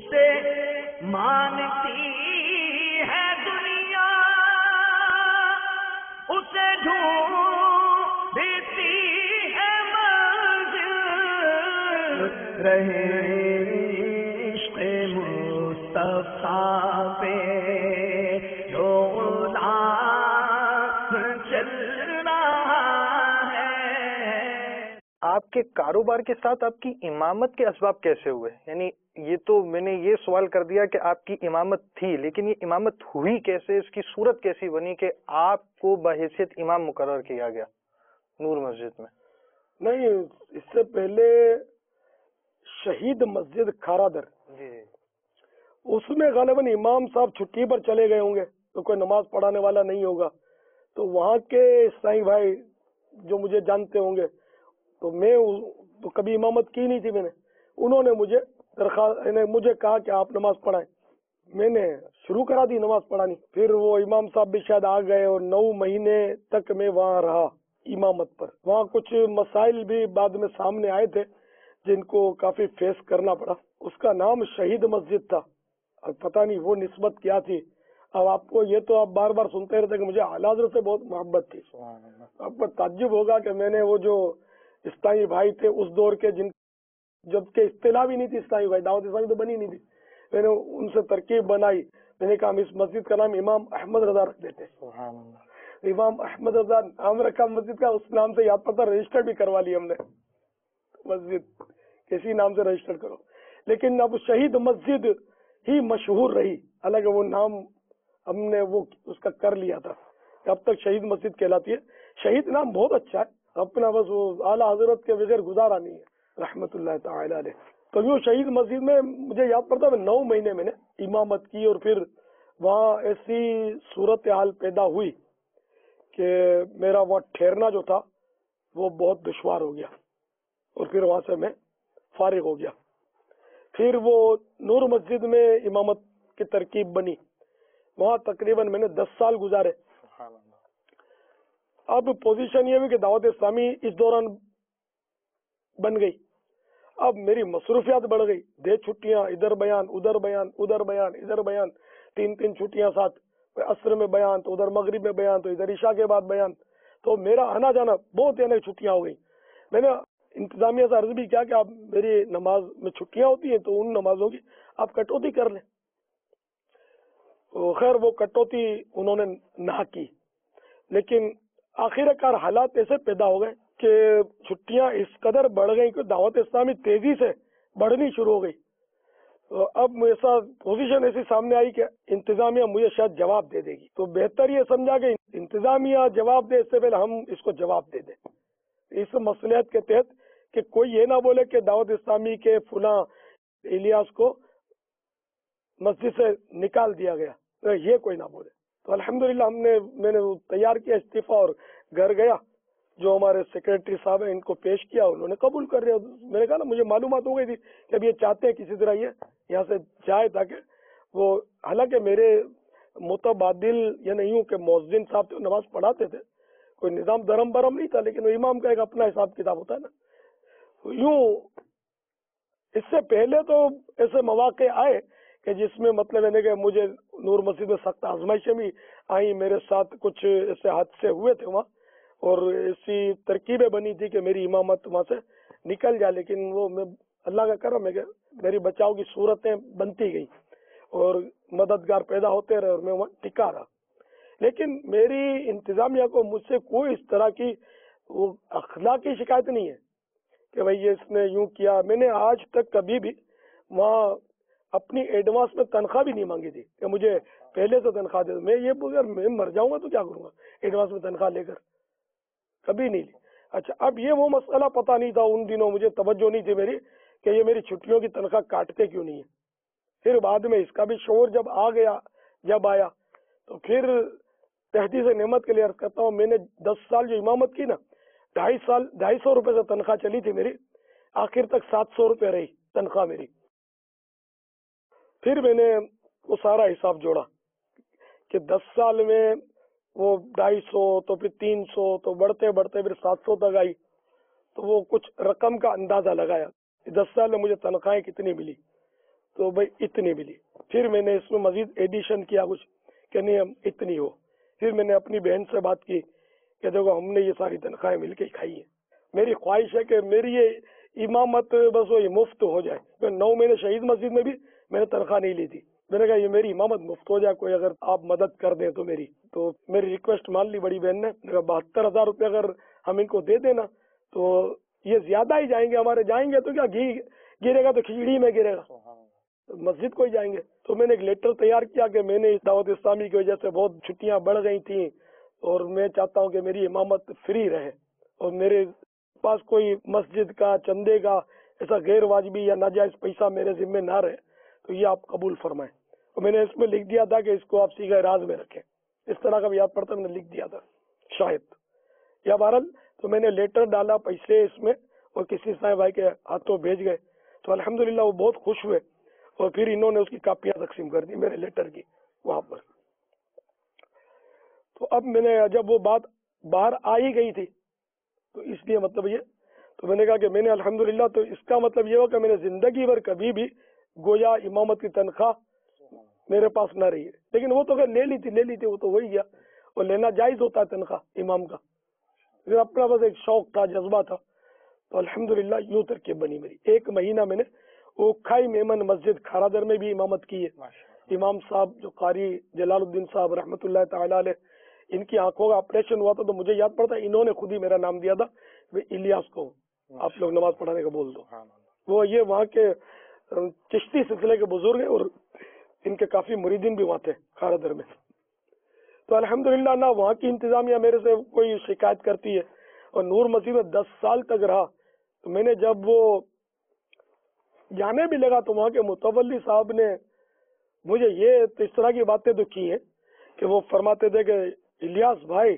اسے مانتی ہے دنیا، اسے ڈھونڈتی ہے منزل، رہے عشق مصطفیٰ پہ جو غلام چل رہا ہے۔ آپ کے کاروبار کے ساتھ آپ کی امامت کے اسباب کیسے ہوئے؟ یعنی یہ تو میں نے یہ سوال کر دیا کہ آپ کی امامت تھی، لیکن یہ امامت ہوئی کیسے، اس کی صورت کیسی بنی کہ آپ کو بحیثیت امام مقرر کیا گیا نور مسجد میں؟ نہیں، اس سے پہلے شہید مسجد کھارادر، جی، اس میں غالباً امام صاحب چھٹی پر چلے گئے ہوں گے تو کوئی نماز پڑھانے والا نہیں ہوگا، تو وہاں کے سائیں بھائی جو مجھے جانتے ہوں گے، تو میں تو کبھی امامت کی نہیں تھی میں نے، انہوں نے مجھے درخواست مجھے کہا کہ آپ نماز پڑھائیں، میں نے شروع کرا دی نماز پڑھانی۔ پھر وہ امام صاحب بھی شاید آ گئے اور 9 مہینے تک میں وہاں رہا امامت پر۔ وہاں کچھ مسائل بھی بعد میں سامنے آئے تھے جن کو کافی فیس کرنا پڑا۔ اس کا نام شہید مسجد تھا، اب پتہ نہیں وہ نسبت کیا تھی۔ اب آپ کو یہ تو آپ بار بار سنتے رہتے کہ مجھے اعلیٰ حضرت سے بہت محبت تھی، آپ کو تعجب ہوگا کہ میں نے وہ جو اسلامی بھائی تھے اس دور کے، جب کہ اصطلاح بھی نہیں تھی اسلامی بھائی، دعوت اسلامی تو بنی نہیں تھی، میں نے ان سے ترکیب بنائی، میں نے کہا ہم اس مسجد کا نام امام احمد رضا رکھ دیتے۔ امام احمد رضا نام رکھا مسجد کا، اس نام سے یاد پڑتا، رجسٹر بھی کروا لی ہم نے مسجد، کسی نام سے رجسٹر کرو۔ لیکن اب شہید مسجد ہی مشہور رہی، حالانکہ وہ نام ہم نے وہ اس کا کر لیا تھا، اب تک شہید مسجد کہلاتی ہے۔ شہید نام بہت اچھا ہے اپنا، بس وہ اعلیٰ حضرت کے بغیر گزارا نہیں ہے رحمت اللہ تعالی علیہ۔ تو یوں شہید مسجد میں مجھے یاد پڑتا ہے 9 مہینے میں نے امامت کی، اور پھر وہاں ایسی صورتحال پیدا ہوئی کہ میرا وہاں ٹھہرنا جو تھا وہ بہت دشوار ہو گیا، اور پھر وہاں سے میں فارغ ہو گیا۔ پھر وہ نور مسجد میں امامت کی ترکیب بنی، وہاں تقریباً میں نے 10 سال گزارے۔ اب پوزیشن یہ ہوئی کہ دعوت اسلامی اس دوران بن گئی، اب میری مصروفیات بڑھ گئی، دے چھٹیاں، ادھر بیان ادھر بیان، ادھر بیان ادھر بیان، 3 چھٹیاں ساتھ، عصر میں بیان تو ادھر مغرب میں بیان تو ادھر عشاء کے بعد بیان، تو میرا آنا جانا بہت چھٹیاں ہو گئی۔ میں نے انتظامیہ سے عرض بھی کیا کہ آپ میری نماز میں چھٹیاں ہوتی ہیں تو ان نمازوں کی آپ کٹوتی کر لیں، خیر وہ کٹوتی انہوں نے نہ کی، لیکن آخر کار حالات ایسے پیدا ہو گئے کہ چھٹیاں اس قدر بڑھ گئی کہ دعوت اسلامی تیزی سے بڑھنی شروع ہو گئی۔ اب ایسا پوزیشن ایسی سامنے آئی کہ انتظامیہ مجھے شاید جواب دے دے گی، تو بہتر یہ سمجھا کہ انتظامیہ جواب دے اس سے پہلے ہم اس کو جواب دے دیں، اس مصلحت کے تحت کہ کوئی یہ نہ بولے کہ دعوت اسلامی کے فلاں الیاس کو مسجد سے نکال دیا گیا، یہ کوئی نہ بولے۔ تو الحمدللہ میں نے تیار کیا استعفیٰ اور گھر گیا، جو ہمارے سیکریٹری صاحب ہیں ان کو پیش کیا، انہوں نے قبول کر لیا۔ میں نے کہا نا مجھے معلومات ہو گئی تھی کہ اب یہ چاہتے ہیں کسی طرح یہ یہاں سے جائے، تاکہ وہ، حالانکہ میرے متبادل یہ نہیں ہوں کہ مؤذن صاحب تھے، نماز پڑھاتے تھے، کوئی نظام درم برم نہیں تھا، لیکن وہ امام کا ایک اپنا حساب کتاب ہوتا ہے نا۔ یوں اس سے پہلے تو ایسے مواقع آئے کہ جس میں مطلب ہے کہ مجھے نور مسجد میں سخت آزمائشیں بھی آئیں، میرے ساتھ کچھ ایسے حادثے ہوئے تھے وہاں، اور ایسی ترکیبیں بنی تھی کہ میری امامت وہاں سے نکل جائے، لیکن وہ میں اللہ کا کرم ہے کہ میری بچاؤ کی صورتیں بنتی گئی اور مددگار پیدا ہوتے رہے اور میں وہاں ٹکا رہا۔ لیکن میری انتظامیہ کو مجھ سے کوئی اس طرح کی وہ اخلاقی شکایت نہیں ہے کہ بھائی یہ اس نے یوں کیا۔ میں نے آج تک کبھی بھی وہاں اپنی ایڈوانس میں تنخواہ بھی نہیں مانگی تھی کہ مجھے پہلے سے تنخواہ دے دو، میں یہ اگر میں مر جاؤں گا تو کیا کروں گا ایڈوانس میں تنخواہ لے کر، کبھی نہیں لی۔ اچھا، اب یہ وہ مسئلہ پتہ نہیں تھا ان دنوں، مجھے توجہ نہیں تھی میری کہ یہ میری چھٹیوں کی تنخواہ کاٹتے کیوں نہیں ہے۔ پھر بعد میں اس کا بھی شعور جب آیا تو پھر تحدیث نعمت کے لیے عرض کرتا ہوں، میں نے 10 سال جو امامت کی نا، 250 روپے سے تنخواہ چلی تھی میری، آخر تک 700 روپے رہی تنخواہ میری۔ پھر میں نے وہ سارا حساب جوڑا کہ 10 سال میں وہ 250 تو پھر 300 تو بڑھتے بڑھتے پھر 700 تک آئی، تو وہ کچھ رقم کا اندازہ لگایا 10 سال میں مجھے تنخواہیں کتنی ملی، تو بھائی اتنی ملی. پھر میں نے اس میں مزید ایڈیشن کیا کچھ کہ نہیں ہم اتنی ہو. پھر میں نے اپنی بہن سے بات کی کہ دیکھو ہم نے یہ ساری تنخواہیں مل کے کھائی ہیں, میری خواہش ہے کہ میری یہ امامت بس وہ مفت ہو جائے. 9 مہینے شہید مسجد میں بھی میں نے تنخواہ نہیں لی تھی. میں نے کہا یہ میری امامت مفت ہو جائے, کوئی اگر آپ مدد کر دیں تو میری. تو میری ریکویسٹ مان لی بڑی بہن نے. 72,000 روپے اگر ہم ان کو دے دینا تو یہ زیادہ ہی جائیں گے ہمارے. جائیں گے تو کیا گھی گرے گا تو کھچڑی میں گرے گا, مسجد کو ہی جائیں گے. تو میں نے ایک لیٹر تیار کیا کہ میں نے دعوت اسلامی کی وجہ سے بہت چھٹیاں بڑھ گئی تھیں اور میں چاہتا ہوں کہ میری امامت فری رہے اور میرے پاس کوئی مسجد کا چندے کا ایسا غیر واجبی یا ناجائز پیسہ میرے ذمہ نہ رہے, تو یہ آپ قبول فرمائیں. اور میں نے اس میں لکھ دیا تھا کہ اس کو آپ صیغہ راز میں رکھیں. اس طرح کا بھی یاد پڑتا میں نے لکھ دیا تھا شاید, یا بہرحال تو میں نے لیٹر ڈالا پیسے اس میں اور کسی صاحب بھائی کے ہاتھوں بھیج گئے. تو الحمدللہ وہ بہت خوش ہوئے اور پھر انہوں نے اس کی کاپیاں تقسیم کر دی میرے لیٹر کی وہاں پر. تو اب میں نے جب وہ بات باہر آ ہی گئی تھی تو اس لیے مطلب یہ, تو میں نے کہا کہ میں نے الحمدللہ, تو اس کا مطلب یہ ہو کہ میں نے زندگی بھر کبھی بھی گویا امامت کی تنخواہ میرے پاس نہ رہی ہے. لیکن وہ تو اگر لے لی تھی وہ تو وہی گیا, اور لینا جائز ہوتا ہے تنخواہ امام کا. لیکن اپنا بس ایک شوق تھا, جذبہ تھا. تو الحمدللہ یوں ترکیب بنی میری. 1 مہینہ میں نے اوکھائی میمن مسجد کھارادر میں بھی امامت کی ہے. امام صاحب جو قاری جلال الدین صاحب رحمۃ اللہ تعالی علیہ, ان کی آنکھوں کا آپریشن ہوا تھا تو مجھے یاد پڑتا ہے انہوں نے خود ہی میرا نام دیا تھا, الیاس کو آپ لوگ نماز پڑھانے کا بول دو. وہ یہ وہاں کے چشتی سلسلے کے بزرگ ہیں اور ان کے کافی مریدین بھی وہاں تھے کھارادر میں. تو الحمدللہ نہ وہاں کی انتظامیہ میرے سے کوئی شکایت کرتی ہے, اور نور مسجد میں 10 سال تک رہا. تو میں نے جب وہ جانے بھی لگا تو وہاں کے متولی صاحب نے مجھے یہ اس طرح کی باتیں تو کی ہیں کہ وہ فرماتے تھے کہ الیاس بھائی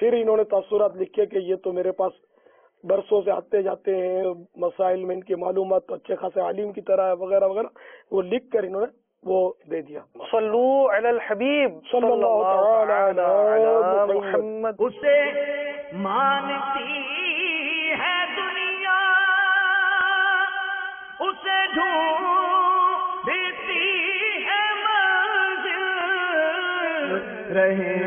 پھر انہوں نے تاثرات لکھے کہ یہ تو میرے پاس برسوں سے آتے جاتے ہیں، مسائل میں ان کی معلومات تو اچھے خاصے عالم کی طرح ہے وغیرہ وغیرہ، وہ لکھ کر انہوں نے وہ دے دیا. صلو علی الحبیب صلی اللہ تعالی علی محمد. اسے مانتی ہے دنیا، اسے ڈھونڈتی ہے منزل، رہے